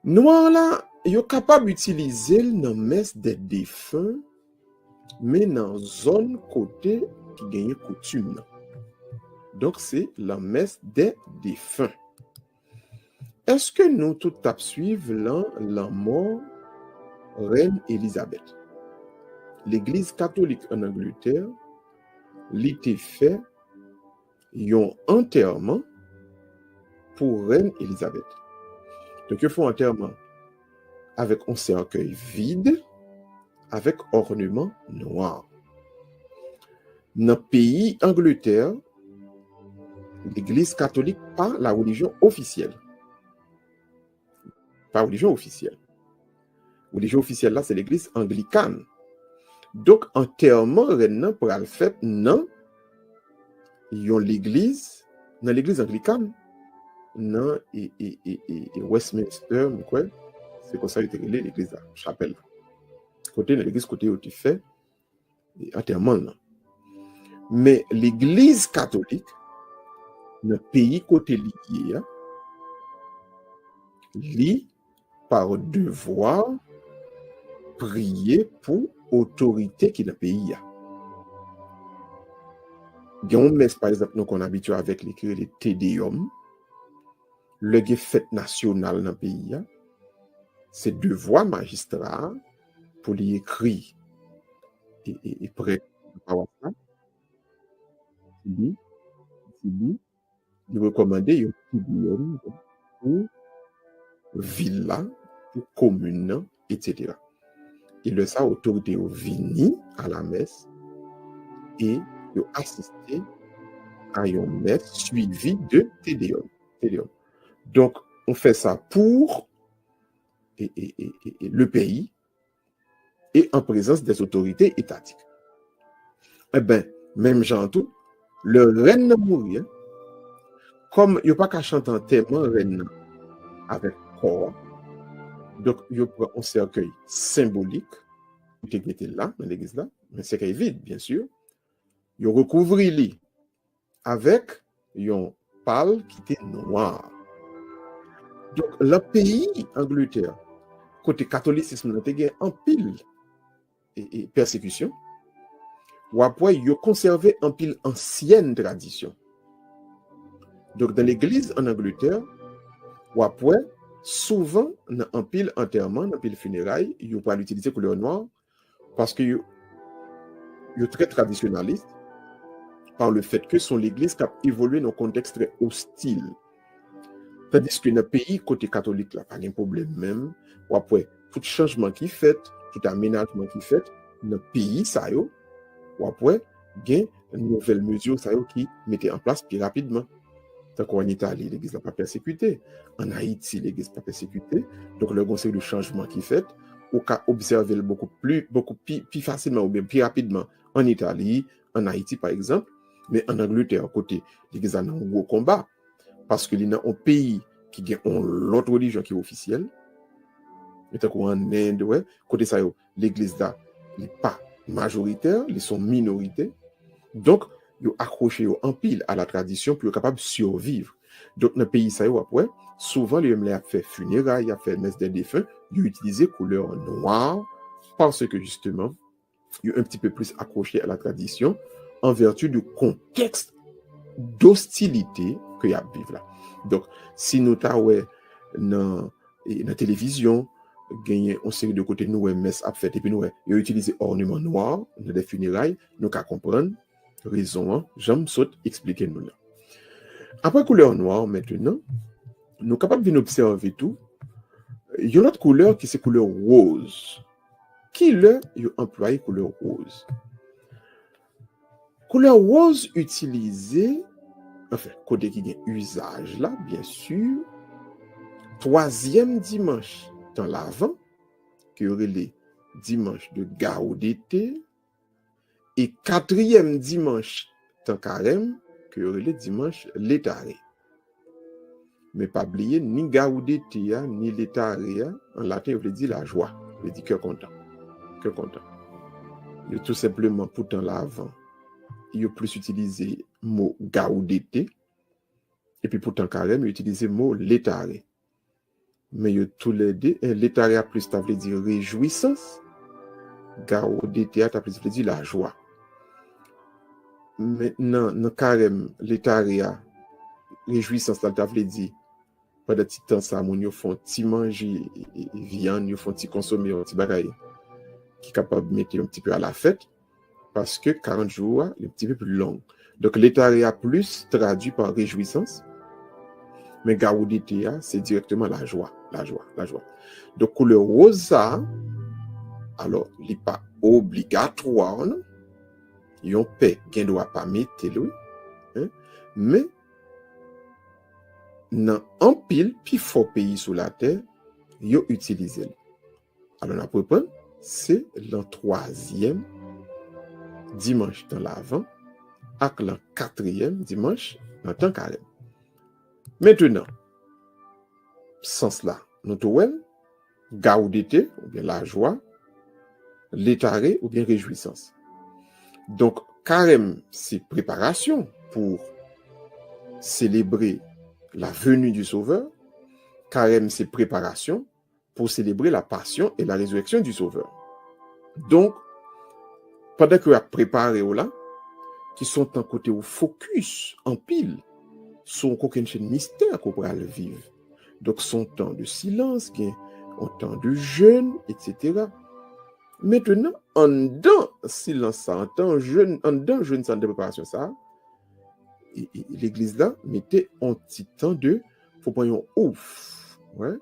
Noir là, il est capable d'utiliser dans la messe des défunts, mais dans la zone côté qui gagne coutume. Donc, c'est la messe des défunts. Est-ce que nous tout suivre la mort Reine Élisabeth? L'Église catholique en Angleterre, l'était fait un enterrement pour Reine Élisabeth. Donc, ils font un enterrement avec un cercueil vide, avec ornement noir. Dans le pays Angleterre, l'Église catholique pas la religion officielle. Pas religion officielle. La religion officielle là, c'est l'Église anglicane. Donc, enterrement reine pour le fait non, ils ont l'Église dans l'église anglicane, dans Westminster, quoi, c'est comme ça qu'il était relé l'église là, chapelle. Côté dans l'église côté où tu fais enterrement là. Mais l'église catholique dans le pays côté lié, lit par devoir prier pour autorité qui dans le pays. Il y a une messe, par exemple, nous qu'on habitue avec l'écrire les Tédéum, le fête nationale dans le pays, c'est devoir magistrat pour lui écrire et prêt à ça. Il recommande un Tédéum pour ville, pour commune, etc. Et le ça, autorité vini à la messe et assister à une messe suivie de Tédéum. Donc, on fait ça pour le pays et en présence des autorités étatiques. Eh bien, même genre tout, le reine mourir, comme il n'y a pas qu'à chanter un thème reine avec corps, donc il y a un cercueil symbolique qui était là, dans l'église là, mais c'est cercueil vide, bien sûr. Il recouvre lui avec un pâle qui était noir. Donc, le pays, Angleterre, côté catholicisme, il y a un pile et persécution. Ou après, il a conservé un pile ancienne tradition. Donc, dans l'église en Angleterre, ou après, souvent, dans un pile enterrement, dans un pile funérailles, il ne pas l'utiliser couleur noire parce qu'il est très traditionnaliste par le fait que son église a évolué dans un contexte très hostile. Tandis que dans le pays, côté catholique, là, pas de problème même. Ou après, tout changement qui fait, tout aménagement qui fait, dans le pays, ça y est, ou après, il y a une nouvelle mesure ça y est, qui mettait en place plus rapidement. Donc, en Italie, l'église n'a pas persécuté. En Haïti, l'église n'a pas persécuté. Donc, le conseil de changement qui fait, on peut observer beaucoup plus facilement ou bien plus rapidement en Italie, en Haïti, par exemple. Mais en Angleterre, côté, l'église a un gros combat. Parce que y a un pays qui a l'autre religion qui est officielle. Et en Inde, ouais, côté ça, l'église là, n'est pas majoritaire, ils sont minorités. Donc, ils accroché en pile à la tradition pour être capable de survivre. Donc, dans le pays ça, après, souvent, les hommes ont fait funérailles, ont fait messe des défunts, ils ont utilisé couleur noire parce que justement, ils sont un petit peu plus accrochés à la tradition en vertu du contexte d'hostilité que y a vivre là. Donc, si nous avons dans la télévision, gagné une série de côtés nous messe a fait et puis nous ont utilisé ornement noir dans des funérailles, nous qu'à comprendre raison, j'aime saute expliquer nous là. Après couleur noire maintenant, nous sommes capables d'observer tout. Il y a une autre couleur qui c'est couleur rose. Qui le employé couleur rose? Couleur rose utilisée, enfin, côté qui a usage là, bien sûr, troisième dimanche dans l'Avent, qui aurait les dimanches de Gaudété, et quatrième dimanche dans Carême, qui aurait les dimanches Létaré. Mais pas oublier, ni Gaudété, ni Létaré, en latin, on veut dire la joie, on veut dire cœur content. Cœur content. Il y a tout simplement, pourtant l'Avent, il y a plus utilisé le mot Gaudété, et puis pourtant Carême, il y a utilisé le mot Létaré. Mais il y a tous les deux, Létaré a plus, ça veut dire réjouissance, Gaudété a plus, ça veut dire la joie. Maintenant, dans Carême, Létaré a réjouissance, ça veut dire pendant petit temps, ça, ils font petit manger et viande, ils font petit consommer, un petit bagaille, qui est capable de mettre un petit peu à la fête, parce que 40 jours, est un petit peu plus long. Donc, Létaré a plus traduit par réjouissance, mais Gaudété, c'est directement la joie. Donc, couleur rose, alors, il n'est pas obligatoire, non? Yon paix, qui ne doit pas mettre, mais, dans un pile, puis fort pays sur la terre, yon utilise. Alors, la propre, c'est le troisième dimanche dans l'Avent, avec le quatrième dimanche dans le temps Carême. Maintenant, sens là, nous trouvons gaudété, ou bien la joie, létaré, ou bien réjouissance. Donc, carême, c'est préparation pour célébrer la venue du Sauveur. Carême, c'est préparation pour célébrer la passion et la résurrection du Sauveur. Donc, pendant que vous préparez là, qui sont en côté au focus, en pile, sont aucun chaîne mystère qu'on pourra le vivre. Donc, son temps de silence, un temps de jeûne, etc. Maintenant, en dedans silence, en dedans jeûne, sans de préparation, ça, l'église là mettait un petit temps de, faut prendre un ouf, ouais,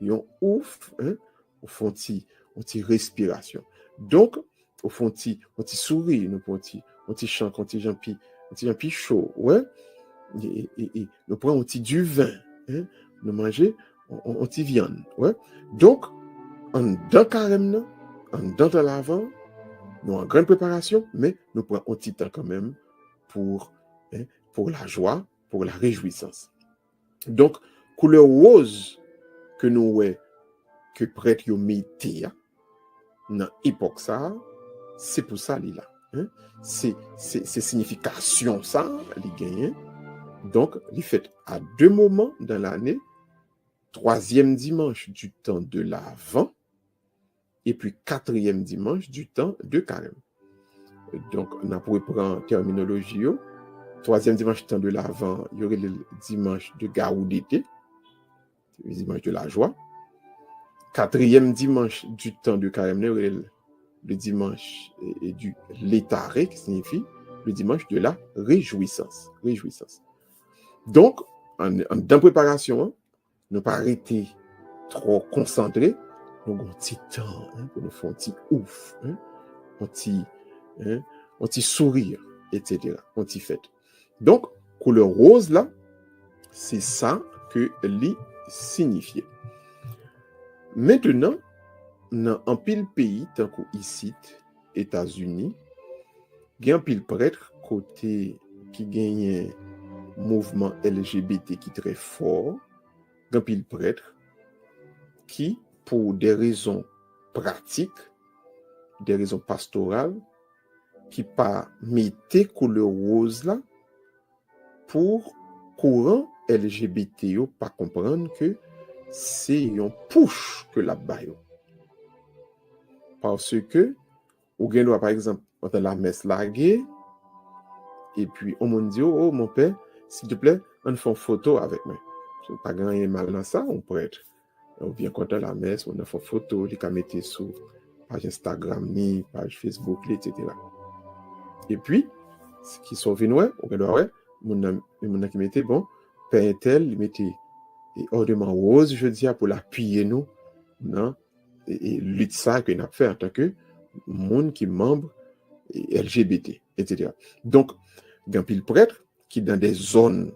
un ouf, hein, au fond, un petit respiration. Donc, au fond, un petit sourire, nous un petit chant, un petit jampi chaud, ouais, et nous prenons un petit du vin, hein, nous manger un petit viande, ouais. Donc, en dedans carême, en dedans l'avant, nous en grande préparation, mais nous prenons un petit temps quand même pour la joie, pour la réjouissance. Donc, couleur rose que nous voyons, que prêtre yo mettez dans l'époque ça, c'est pour ça là. Hein? C'est signification ça, les gagnent. Donc, les fêtes à 2 moments dans l'année, 3e dimanche du temps de l'Avent, et puis 4e dimanche du temps de carême. Donc, on a pour prendre terminologie. 3e dimanche du temps de l'Avent, il y aurait le dimanche de gaudété, le dimanche de la joie. 4e dimanche du temps de carême, il y aurait le dimanche du létaré, qui signifie le dimanche de la réjouissance. Donc, dans préparation, ne pas arrêter trop concentré, nous avons un petit temps pour nous faire un petit ouf, un petit sourire, etc. Un petit fête. Donc, couleur rose là, c'est ça que li signifiait. Maintenant, dans un pile pays, tant qu'ici, États-Unis, il y a un pile prêtre côté qui gagne mouvement LGBT qui est très fort, il y a un pile prêtre qui, pour des raisons pratiques, des raisons pastorales, qui pas mettait couleur rose là pour courant LGBT yo pas comprendre que c'est un push que la bayo. Parce que ou gen doit par exemple entendre la messe larguée et puis on me dit oh mon père s'il te plaît on fait une photo avec moi. Je pas gagner mal dans ça on prêtre. On vient compter la messe, on a fait une photo, il a mettre sur page Instagram ni page Facebook etc. Et puis, ce qui sont venus, on va voir, mon qui mettait, bon, Père tel, il mettait ordement rose, je dis, pour l'appuyer nous, non, et lutte ça qu'on a fait en tant que monde qui est membre LGBT, etc. Donc, il y a un pile prêtre qui, dans des zones,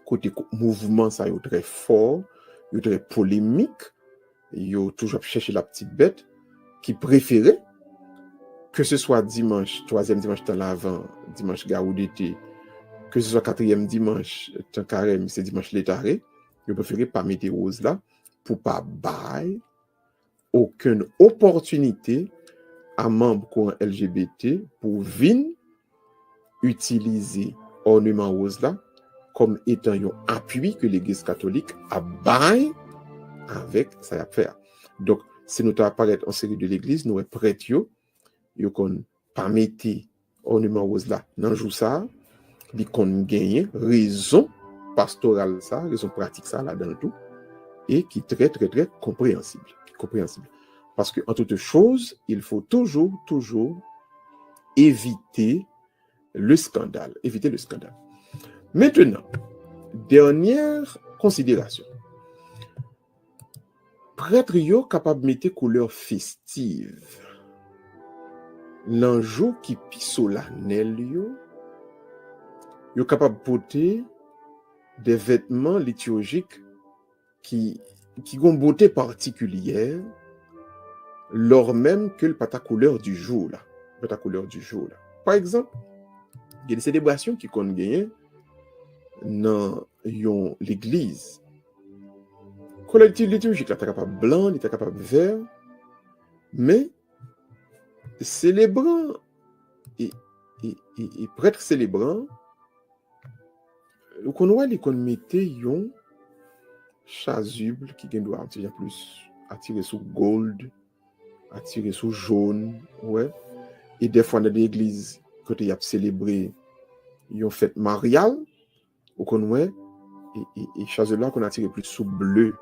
côté mouvement, ça est très fort, il est très polémique, il a toujours cherché la petite bête, qui préférait que ce soit dimanche, 3e dimanche temps l'avant, dimanche gaudété, que ce soit 4e dimanche temps carême, c'est dimanche létaré, je préférais pas mettre rose là pour pas bailler aucune opportunité à membre courant LGBT pour venir utiliser ornement rose là comme étant un appui que l'Église catholique a baillé avec sa affaire. Donc, si nous apparaître en série de l'Église, nous sommes prêts yo kon pas mettre ornement rose là nan jou ça li kon gagner raison pastorale ça raison pratique ça là dans tout et qui très très très compréhensible parce que en toute chose il faut toujours éviter le scandale maintenant dernière considération prêtre yo capable mettre couleur festive l'anjou qui pi solennel yo capable porter des vêtements liturgiques qui ont beauté particulière lors même que le pata couleur du jour là. Par exemple, il y a des célébrations qui comptent gagner dans l'église. Couleur liturgique, là, t'es capable blanc, t'es capable vert, mais célébrant et prêtre célébrant, qu'on voit les qu'on mettait yon chasuble qui doit attirer plus, attirer sur gold, attirer sur jaune, ouais. Et des fois dans l'église, quand il y a célébré yon fête mariale, ou qu'on voit et chasuble là qu'on attire plus sur bleu.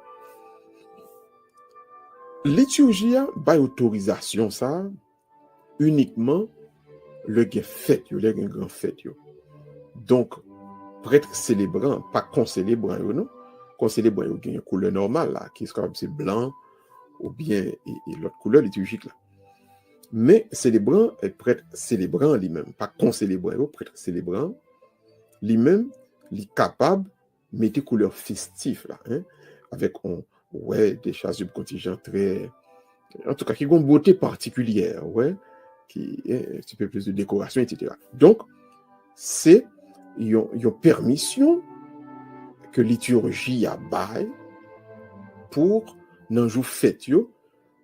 Liturgie a by autorisation ça uniquement le gen fête yo, le gen grand fête yo. Donc prêtre célébrant, pas concélébrant yo non. Concélébrant yo gen une couleur normale là, qui est c'est blanc ou bien et l'autre couleur liturgique là. Mais célébrant est prêtre célébrant lui-même, pas concélébrant yo, prêtre célébrant lui-même, il est capable de mettre couleur festive là, hein, avec des chasubles contingents très, en tout cas, qui ont une beauté particulière, ouais, qui est un petit peu plus de décoration, etc. Donc, c'est une permission que liturgie a bail pour nan jou fête yo,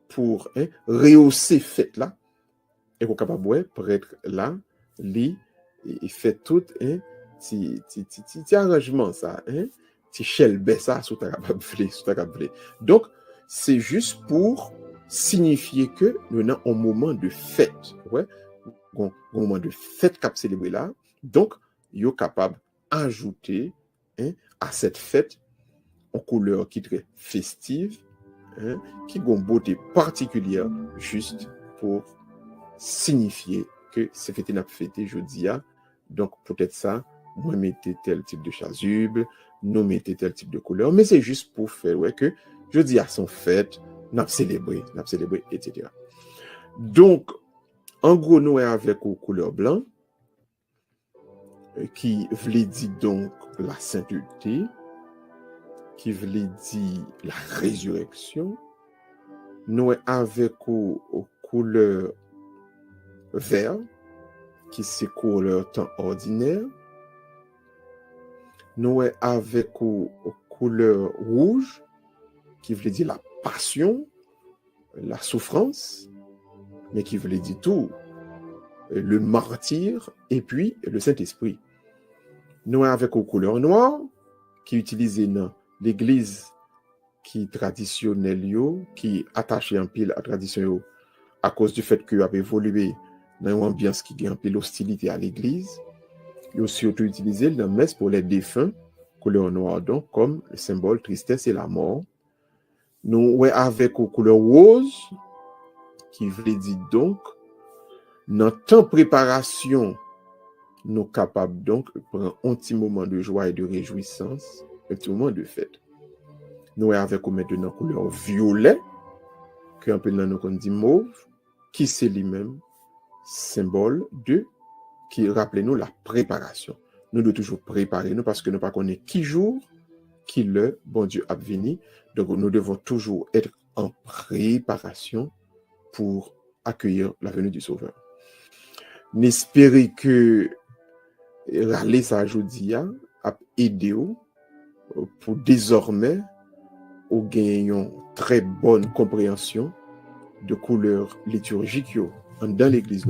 pour rehausser fête là, et qu'on capable pour être là, il fait tout ti arrangement ça, ti chelbe ça sous ta capable. Donc, c'est juste pour signifier que nous avons un moment de fête, ouais, un moment de fête qu'a célébrer là. Donc, yo capable ajouter à cette fête en couleur qui est très festive, qui a une beauté particulière juste pour signifier que c'est fête n'a fêté jeudi. Donc, peut-être ça, moi, mettez tel type de chasuble, nous mettez tel type de couleur, mais c'est juste pour faire que jeudi à son fête, n'a célébré, etc. Donc, en gros, nous sommes avec une couleur blanc, qui veut dire donc la sainteté, qui veut dire la résurrection. Nous sommes avec une couleur vert, qui c'est couleur temps ordinaire. Nous sommes avec une couleur rouge, qui veut dire la passion, la souffrance, mais qui veut dire tout, le martyr, et puis le Saint-Esprit. Nous sommes avec une couleur noire, qui est utilisée dans l'église qui traditionnelle, qui est attachée en pile à la tradition, à cause du fait qu'il a évolué dans une ambiance qui a un peu l'hostilité à l'église. Il est surtout utilisé dans la messe pour les défunts, couleur noire, donc, comme le symbole tristesse et la mort. Nous sommes avec une couleur rose, qui veut dire donc, dans temps préparation, nous sommes capables donc de prendre un petit moment de joie et de réjouissance, un petit moment de fête. Nous sommes avec maintenant couleur violet, que un peu dans nous dit mauve, qui c'est lui-même symbole de, qui rappelle nous la préparation. Nous devons toujours préparer nous parce que nous ne connaissons pas qui jour, qui le bon Dieu a venu. Donc nous devons toujours être en préparation pour accueillir la venue du Sauveur. N'espérez que râler ça aujourd'hui a aidé pour désormais ou gagner très bonne compréhension de couleurs liturgiques dans l'église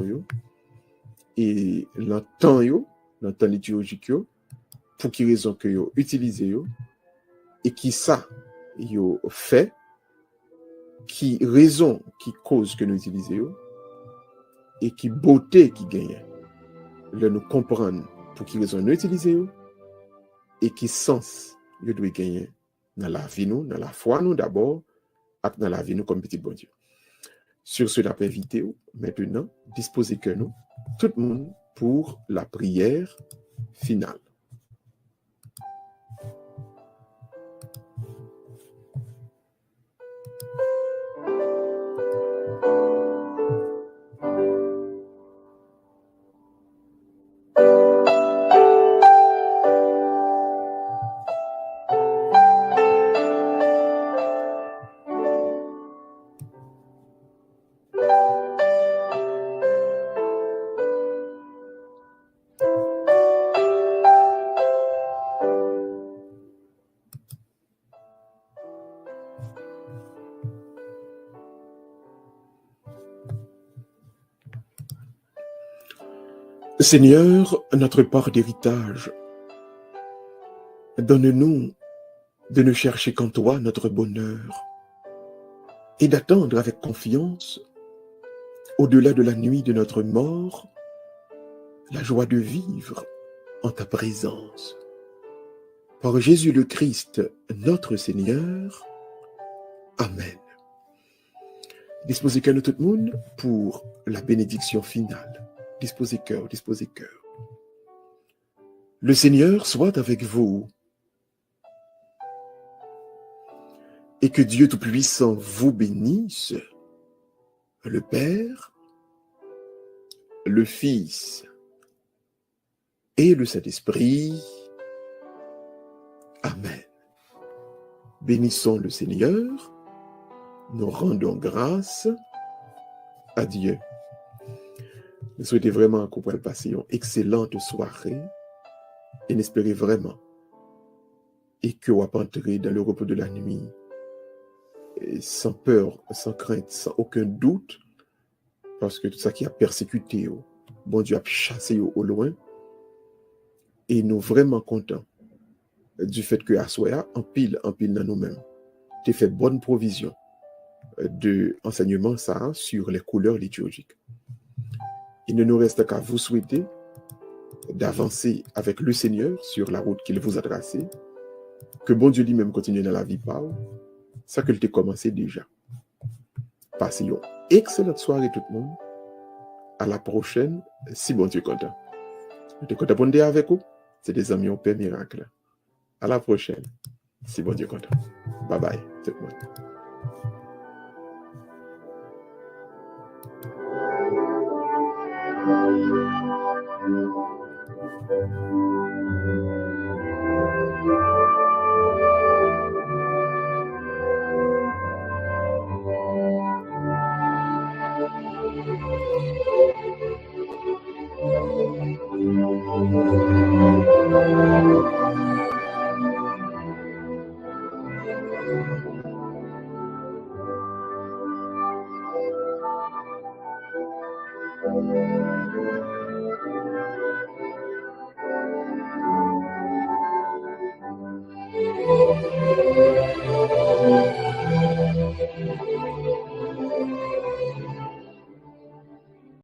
et l'entend liturgique pour qui raison que yo utilisé et qui ça yo fait qui raison qui cause que nous utilisons et qui beauté qui gagne le nous comprendre pour qui raison nous utilisons et qui sens yo doit gagner dans la vie nous, dans la foi nous d'abord, et dans la vie nous comme petit bon Dieu. Sur ce, la vidéo, maintenant, disposez que nous, tout le monde, pour la prière finale. Seigneur, notre part d'héritage, donne-nous de ne chercher qu'en toi notre bonheur et d'attendre avec confiance, au-delà de la nuit de notre mort, la joie de vivre en ta présence. Par Jésus le Christ, notre Seigneur. Amen. Disposez cœur de tout le monde pour la bénédiction finale. Disposez cœur, disposez cœur. Le Seigneur soit avec vous et que Dieu Tout-Puissant vous bénisse, le Père, le Fils et le Saint-Esprit. Amen. Bénissons le Seigneur, nous rendons grâce à Dieu. Je souhaite vraiment qu'on puisse passer une excellente soirée et n'espérez vraiment et que vous entrez dans le repos de la nuit sans peur, sans crainte, sans aucun doute, parce que tout ça qui a persécuté, bon Dieu a chassé au loin, et nous vraiment contents du fait que à soi, en pile dans nous-mêmes, tu fait bonne provision de enseignement ça sur les couleurs liturgiques. Il ne nous reste qu'à vous souhaiter d'avancer avec le Seigneur sur la route qu'il vous a tracée, que bon Dieu lui-même continue dans la vie par ça qu'il t'a commencé déjà. Passez une excellente soirée tout le monde. À la prochaine, si bon Dieu est content. Je te content pour avec vous. C'est des amis au Père Miracle. À la prochaine, si bon Dieu est content. Bye bye tout le monde.